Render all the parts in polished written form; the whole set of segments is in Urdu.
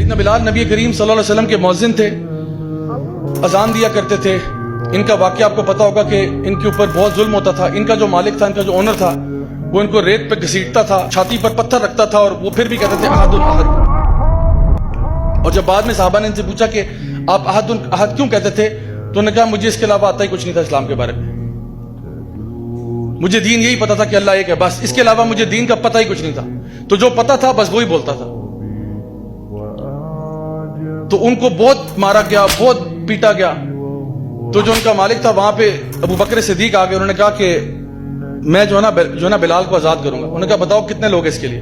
سیدنا بلال نبی کریم صلی اللہ علیہ وسلم کے مؤذن تھے، اذان دیا کرتے تھے۔ ان کا واقعہ آپ کو پتا ہوگا کہ ان کے اوپر بہت ظلم ہوتا تھا۔ ان کا جو مالک تھا، ان کا جو اونر تھا، وہ ان کو ریت پہ گھسیٹتا تھا، چھاتی پر پتھر رکھتا تھا، اور وہ پھر بھی کہتے تھے احد احد۔ اور جب بعد میں صحابہ نے ان سے پوچھا کہ آپ احد احد کیوں کہتے تھے، تو انہوں نے کہا مجھے اس کے علاوہ آتا ہی کچھ نہیں تھا اسلام کے بارے میں، مجھے دین یہی پتا تھا کہ اللہ ایک ہے، بس اس کے علاوہ مجھے دین کا پتہ ہی کچھ نہیں تھا، تو جو پتا تھا بس وہی بولتا تھا۔ تو ان کو بہت مارا گیا، بہت پیٹا گیا۔ تو جو ان کا مالک تھا وہاں پہ ابو بکر صدیق آ گئے، انہوں نے کہا کہ میں جو ہے نا بلال کو آزاد کروں گا۔ انہوں نے کہا بتاؤ کتنے لوگ اس کے لیے؟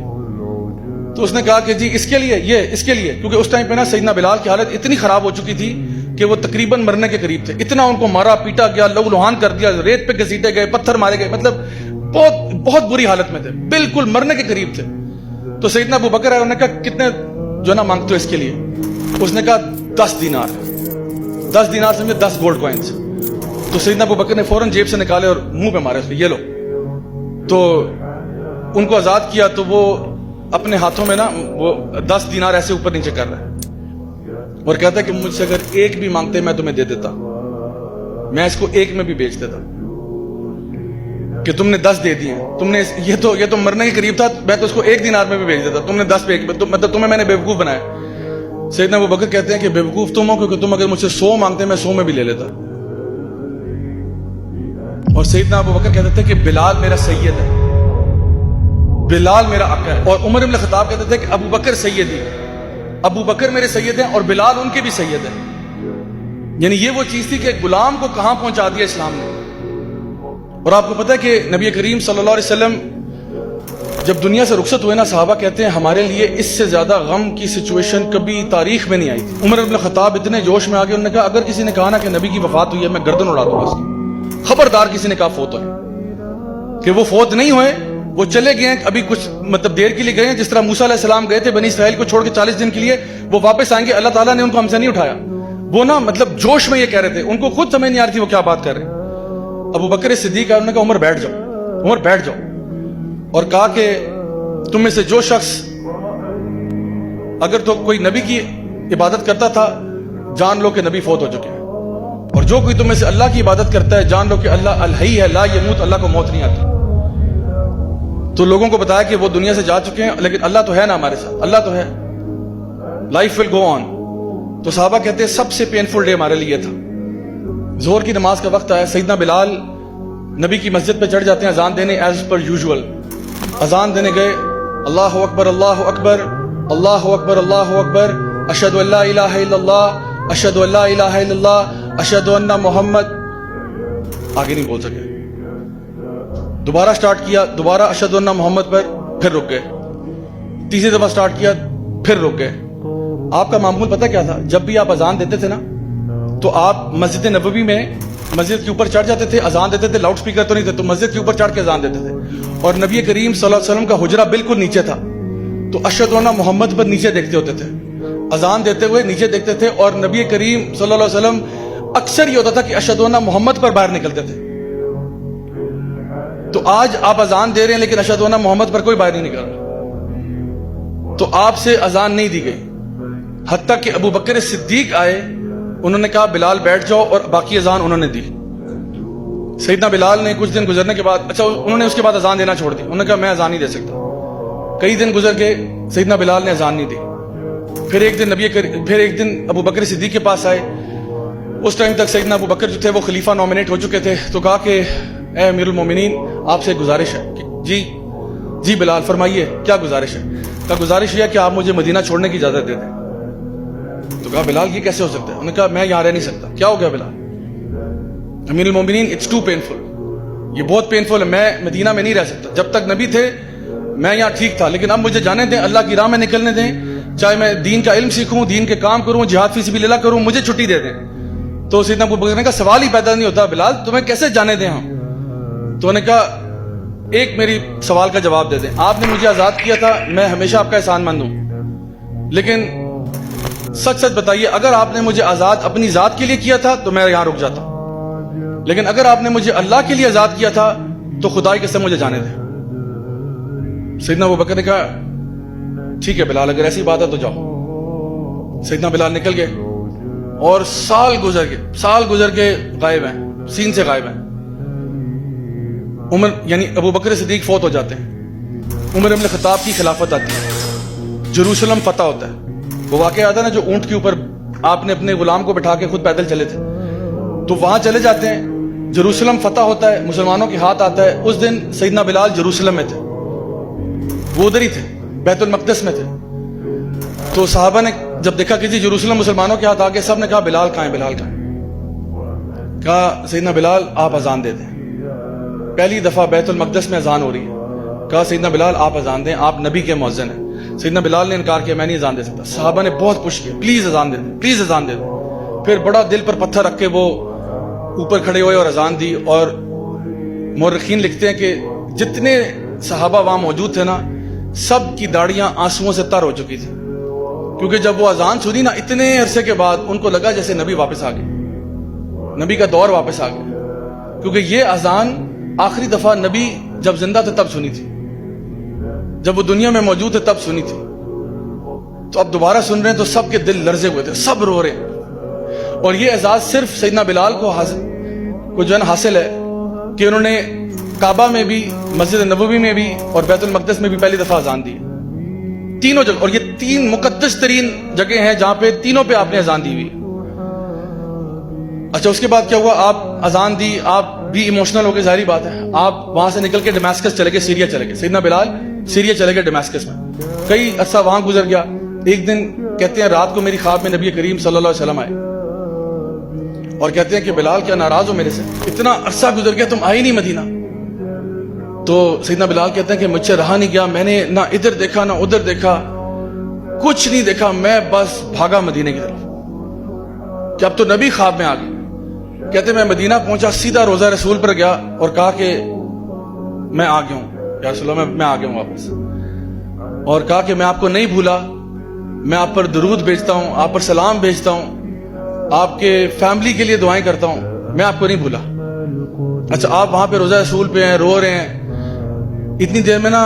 تو اس نے کہا کہ جی اس کے لیے، اس کے لیے، کیونکہ اس ٹائم پہ نا سیدنا بلال کی حالت اتنی خراب ہو چکی تھی کہ وہ تقریباً مرنے کے قریب تھے۔ اتنا ان کو مارا پیٹا گیا، لہو لہان کر دیا، ریت پہ گھسیٹے گئے، پتھر مارے گئے، مطلب بہت بری حالت میں تھے، بالکل مرنے کے قریب تھے۔ تو سیدنا ابو بکر ہے، انہوں نے کہا کتنے جو نا مانگتے ہو اس کے لیے؟ اس نے کہا 10 دینار 10 دینار سمجھے 10 گولڈ کوائنز۔ تو سیدنا ابو بکر نے فوراً جیب سے نکالے اور منہ پہ مارے اس پہ، یہ لو۔ تو ان کو آزاد کیا، تو وہ اپنے ہاتھوں میں نا وہ 10 دینار ایسے اوپر نیچے کر رہا ہے اور کہتا ہے کہ مجھ سے اگر ایک بھی مانگتے میں تمہیں دے دیتا، میں اس کو ایک میں بھی بیچ دیتا، کہ تم نے 10 دے دیے، تم نے یہ تو مرنے کے قریب تھا، میں تو اس کو 1 دینار میں بھی بیچ دیتا، تم نے 10 پہ ایک، مطلب تمہیں میں نے بیوقوف بنایا۔ سیدنا ابو بکر کہتے ہیں کہ بیوقوف تم ہو، کیونکہ تم اگر مجھ سے 100 مانگتے میں 100 میں بھی لے لیتا۔ اور سیدنا ابو بکر کہتے تھے کہ بلال میرا سید ہے، بلال میرا آقا ہے۔ اور عمر بن الخطاب کہتے تھے کہ ابو بکر سیدی، ابو بکر میرے سید ہیں اور بلال ان کے بھی سید ہیں۔ یعنی یہ وہ چیز تھی کہ غلام کو کہاں پہنچا دیا اسلام نے۔ اور آپ کو پتہ ہے کہ نبی کریم صلی اللہ علیہ وسلم جب دنیا سے رخصت ہوئے نا، صحابہ کہتے ہیں ہمارے لیے اس سے زیادہ غم کی سچویشن کبھی تاریخ میں نہیں آئی تھی۔ عمر بن الخطاب اتنے جوش میں آ گئے، انہوں نے کہا اگر کسی نے کہا نا کہ نبی کی وفات ہوئی ہے، میں گردن اڑا دوں گا اس کی۔ خبردار کسی نے کہا فوت ہوئے، کہ وہ فوت نہیں ہوئے، وہ چلے گئے ہیں، ابھی کچھ مطلب دیر کے لیے گئے ہیں، جس طرح موسیٰ علیہ السلام گئے تھے بنی اسرائیل کو چھوڑ کے 40 دن کے لیے، وہ واپس آئیں گے، اللہ تعالیٰ نے ان کو ہم سے نہیں اٹھایا۔ وہ نا مطلب جوش میں یہ کہہ رہے تھے، ان کو خود سمجھ نہیں آ رہی تھی وہ کیا بات کر رہے ہیں۔ ابو بکر صدیق انہوں نے کہا عمر بیٹھ جاؤ، عمر بیٹھ جاؤ، اور کہا کہ تم میں سے جو شخص اگر تو کوئی نبی کی عبادت کرتا تھا، جان لو کہ نبی فوت ہو چکے ہیں، اور جو کوئی تم میں سے اللہ کی عبادت کرتا ہے، جان لو کہ اللہ الحی ہے، لا یموت، اللہ کو موت نہیں آتی۔ تو لوگوں کو بتایا کہ وہ دنیا سے جا چکے ہیں، لیکن اللہ تو ہے نا ہمارے ساتھ، اللہ تو ہے، لائف ول گو آن۔ تو صحابہ کہتے ہیں سب سے پینفل ڈے ہمارے لیے تھا۔ ظہر کی نماز کا وقت آیا، سیدنا بلال نبی کی مسجد پہ چڑھ جاتے ہیں اذان دینے، ایز پر یوزول اذان دینے گئے، اللہ اکبر اللہ اکبر اللہ اکبر اللہ اکبر، اشہد ان لا الہ الا اللہ اشہد ان لا الہ الا اللہ اشہد ان محمد، آگے نہیں بول سکے۔ دوبارہ سٹارٹ کیا، دوبارہ اشہد ان محمد پر، پھر رک گئے، تیسری دفعہ سٹارٹ کیا، پھر رک گئے۔ آپ کا معمول پتہ کیا تھا؟ جب بھی آپ اذان دیتے تھے نا، تو آپ مسجد نبوی میں مسجد کے اوپر چڑھ جاتے تھے، اذان دیتے تھے، لاؤڈ سپیکر تو نہیں تھے، تو مسجد کے اوپر چڑھ کے اذان دیتے تھے، اور نبی کریم صلی اللہ علیہ وسلم کا حجرہ بالکل نیچے تھا، تو اشہد ان محمد پر نیچے دیکھتے ہوتے تھے، اذان دیتے ہوئے نیچے دیکھتے تھے، اور نبی کریم صلی اللہ علیہ وسلم اکثر یہ ہوتا تھا کہ اشہد ان محمد پر باہر نکلتے تھے۔ تو آج آپ اذان دے رہے ہیں لیکن اشہد ان محمد پر کوئی باہر نہیں نکل رہا، تو آپ سے اذان نہیں دی گئی، حتیٰ کہ ابو بکر صدیق آئے، انہوں نے کہا بلال بیٹھ جاؤ، اور باقی اذان انہوں نے دی۔ سیدنا بلال نے کچھ دن گزرنے کے بعد، اچھا انہوں نے اس کے بعد اذان دینا چھوڑ دی، انہوں نے کہا میں اذان نہیں دے سکتا۔ کئی دن گزر کے سیدنا بلال نے اذان نہیں دی۔ پھر ایک دن ابو بکر صدیق کے پاس آئے، اس ٹائم تک سیدنا ابو بکر جو تھے وہ خلیفہ نومینیٹ ہو چکے تھے، تو کہا کہ اے امیر المومنین آپ سے گزارش ہے کہ جی بلال فرمائیے کیا گزارش ہے؟ کہا گزارش یہ ہے کہ آپ مجھے مدینہ چھوڑنے کی اجازت دے دیں۔ تو کہا بلال یہ کیسے ہو سکتا ہے؟ انہوں نے کہا میں یہاں رہ نہیں سکتا۔ کیا ہو گیا بلال؟ امیر المومنین اٹس ٹو پینفل، یہ بہت پینفل ہے، میں مدینہ میں نہیں رہ سکتا، جب تک نبی تھے میں یہاں ٹھیک تھا، لیکن اب مجھے جانے دیں، اللہ کی راہ میں نکلنے دیں، چاہے میں دین کا علم سیکھوں، دین کے کام کروں، جہاد فی سبیل اللہ کروں، مجھے چھٹی دے دیں۔ تو سیدنا ابو بکر نے کہا سوال ہی پیدا نہیں ہوتا بلال، تمہیں کیسے جانے دیں ہم؟ تو انہوں نے کہا ایک میری سوال کا جواب دے دیں، آپ نے مجھے آزاد کیا تھا، میں ہمیشہ آپ کا احسان مند ہوں، لیکن سچ سچ بتائیے اگر آپ نے مجھے آزاد اپنی ذات کے لیے کیا تھا تو میں یہاں رک جاتا، لیکن اگر آپ نے مجھے اللہ کے لیے آزاد کیا تھا تو خدا کی قسم مجھے جانے دیں۔ سیدنا ابو بکر نے کہا ٹھیک ہے بلال، اگر ایسی بات ہے تو جاؤ۔ سیدنا بلال نکل گئے اور سال گزر کے غائب ہیں، سین سے غائب ہیں. عمر یعنی ابو بکر صدیق فوت ہو جاتے ہیں، عمر ابن خطاب کی خلافت آتی ہے، جروسلم فتح ہوتا ہے. وہ واقعہ آتا ہے نا جو اونٹ کے اوپر آپ نے اپنے غلام کو بٹھا کے خود پیدل چلے تھے، تو وہاں چلے جاتے ہیں، جروسلم فتح ہوتا ہے، مسلمانوں کے ہاتھ آتا ہے. اس دن سیدنا بلال جروسلم میں تھے، وہ ادھر ہی تھے، بیت المقدس میں تھے. تو صحابہ نے جب دیکھا کہ جی جروسلم مسلمانوں کے ہاتھ آ گئے، سب نے کہا بلال کہاں ہے، بلال کہاں ہے؟ کہا سیدنا بلال آپ اذان دے دیں. پہلی دفعہ بیت المقدس میں اذان ہو رہی ہے. کہا سیدنا بلال آپ اذان دیں، آپ نبی کے مؤذن ہیں. سیدنا بلال نے انکار کیا، میں نہیں اذان دے سکتا. صحابہ نے بہت پش کیا، پلیز اذان دے دیں، پلیز اذان دے دیں. پھر بڑا دل پر پتھر رکھ کے وہ اوپر کھڑے ہوئے اور اذان دی. اور مورخین لکھتے ہیں کہ جتنے صحابہ وہاں موجود تھے نا، سب کی داڑیاں آنسوؤں سے تر ہو چکی تھی، کیونکہ جب وہ اذان سنی نا اتنے عرصے کے بعد، ان کو لگا جیسے نبی واپس آ گئے، نبی کا دور واپس آ گیا. کیونکہ یہ اذان آخری دفعہ نبی جب زندہ تھے تب سنی تھی، جب وہ دنیا میں موجود تھے تب سنی تھی. تو اب دوبارہ سن رہے ہیں تو سب کے دل لرزے ہوئے تھے، سب رو رہے ہیں. اور یہ اعزاز صرف سیدنا بلال کو جو ہے حاصل ہے کہ انہوں نے کعبہ میں بھی، مسجد نبوی میں بھی اور بیت المقدس میں بھی پہلی دفعہ اذان دی، تینوں جگہ. اور یہ 3 مقدس ترین جگہ ہیں جہاں پہ تینوں پہ آپ نے اذان دی ہوئی. اچھا اس کے بعد کیا ہوا، آپ اذان دی، آپ بھی ایموشنل ہو گئے، ظاہری بات ہے. آپ وہاں سے نکل کے ڈیماسکس چلے گئے، سیریا چلے گئے. سیدنا بلال سیریا چلے گئے ڈیماسکس میں. کئی عرصہ وہاں گزر گیا. ایک دن کہتے ہیں رات کو میری خواب میں نبی کریم صلی اللہ علیہ وسلم آئے اور کہتے ہیں کہ بلال کیا ناراض ہو میرے سے، اتنا عرصہ گزر گیا تم آئے نہیں مدینہ. تو سیدنا بلال کہتے ہیں کہ مجھ سے رہا نہیں گیا، میں نے نہ ادھر دیکھا نہ ادھر دیکھا، کچھ نہیں دیکھا، میں بس بھاگا مدینے کی طرف کہ اب تو نبی خواب میں آ گئے. کہتے میں مدینہ پہنچا، سیدھا روضہ رسول پر گیا اور کہا کہ میں آ گیا ہوں یا رسول اللہ، میں آ گیا ہوں واپس. اور کہا کہ میں آپ کو نہیں بھولا، میں آپ پر درود بھیجتا ہوں، آپ پر سلام بھیجتا ہوں، آپ کے فیملی کے لیے دعائیں کرتا ہوں، میں آپ کو نہیں بھولا. اچھا آپ وہاں پہ روضہ رسول پہ ہیں، رو رہے ہیں. اتنی دیر میں نا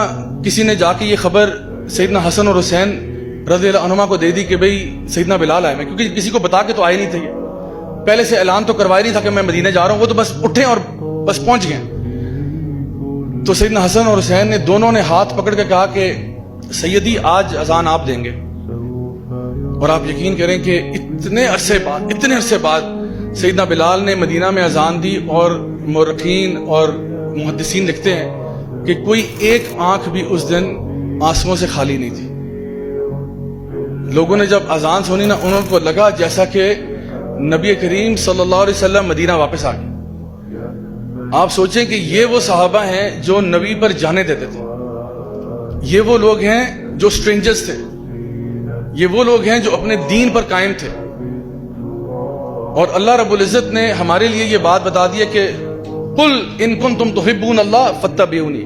کسی نے جا کے یہ خبر سیدنا حسن اور حسین رضی اللہ عنہما کو دے دی کہ بھئی سیدنا بلال آئے. میں کیونکہ کسی کو بتا کے تو آئے نہیں تھے، پہلے سے اعلان تو کروایا نہیں تھا کہ میں مدینے جا رہا ہوں، وہ تو بس اٹھے اور بس پہنچ گئے. تو سیدنا حسن اور حسین نے دونوں نے ہاتھ پکڑ کے کہا کہ سیدی آج اذان آپ دیں گے. اور آپ یقین کریں کہ اتنے عرصے بعد سیدنا بلال نے مدینہ میں اذان دی. اور مورخین اور محدثین لکھتے ہیں کہ کوئی ایک آنکھ بھی اس دن آنسوؤں سے خالی نہیں تھی. لوگوں نے جب اذان سنی نا، انہوں کو لگا جیسا کہ نبی کریم صلی اللہ علیہ وسلم مدینہ واپس آ گئے. آپ سوچیں کہ یہ وہ صحابہ ہیں جو نبی پر جانے دیتے تھے، یہ وہ لوگ ہیں جو سٹرینجرز تھے، یہ وہ لوگ ہیں جو اپنے دین پر قائم تھے. اور اللہ رب العزت نے ہمارے لیے یہ بات بتا دی ہے کہ قل ان کنتم تحبون اللہ فاتبعونی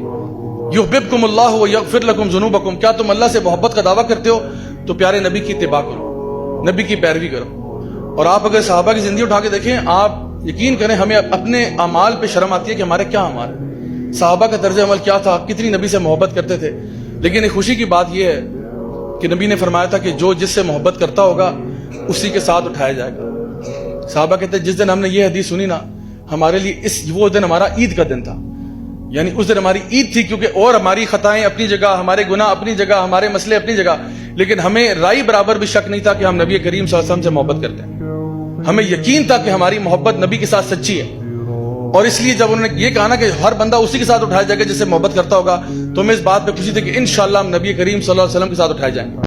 یحببکم اللہ ویغفر لکم ذنوبکم. کیا تم اللہ سے محبت کا دعویٰ کرتے ہو تو پیارے نبی کی اتباع کرو، نبی کی پیروی کرو. اور آپ اگر صحابہ کی زندگی اٹھا کے دیکھیں، آپ یقین کریں ہمیں اپنے اعمال پہ شرم آتی ہے کہ ہمارے کیا اعمال، صحابہ کا طرز عمل کیا تھا، کتنی نبی سے محبت کرتے تھے. لیکن ایک خوشی کی بات یہ ہے کہ نبی نے فرمایا تھا کہ جو جس سے محبت کرتا ہوگا اسی کے ساتھ اٹھایا جائے گا. صحابہ کہتے ہیں جس دن ہم نے یہ حدیث سنی نا، ہمارے لیے وہ دن ہمارا عید کا دن تھا. یعنی اس دن ہماری عید تھی، کیونکہ اور ہماری خطائیں اپنی جگہ، ہمارے گناہ اپنی جگہ، ہمارے مسئلے اپنی جگہ، لیکن ہمیں رائی برابر بھی شک نہیں تھا کہ ہم نبی کریم صلی اللہ علیہ وسلم سے محبت کرتے ہیں. ہمیں یقین تھا کہ ہماری محبت نبی کے ساتھ سچی ہے. اور اس لیے جب انہوں نے یہ کہا نا کہ ہر بندہ اسی کے ساتھ اٹھایا جائے گا جس سے محبت کرتا ہوگا، تو ہمیں اس بات پہ خوشی تھی کہ انشاءاللہ ہم نبی کریم صلی اللہ علیہ وسلم کے ساتھ اٹھائے جائیں گے.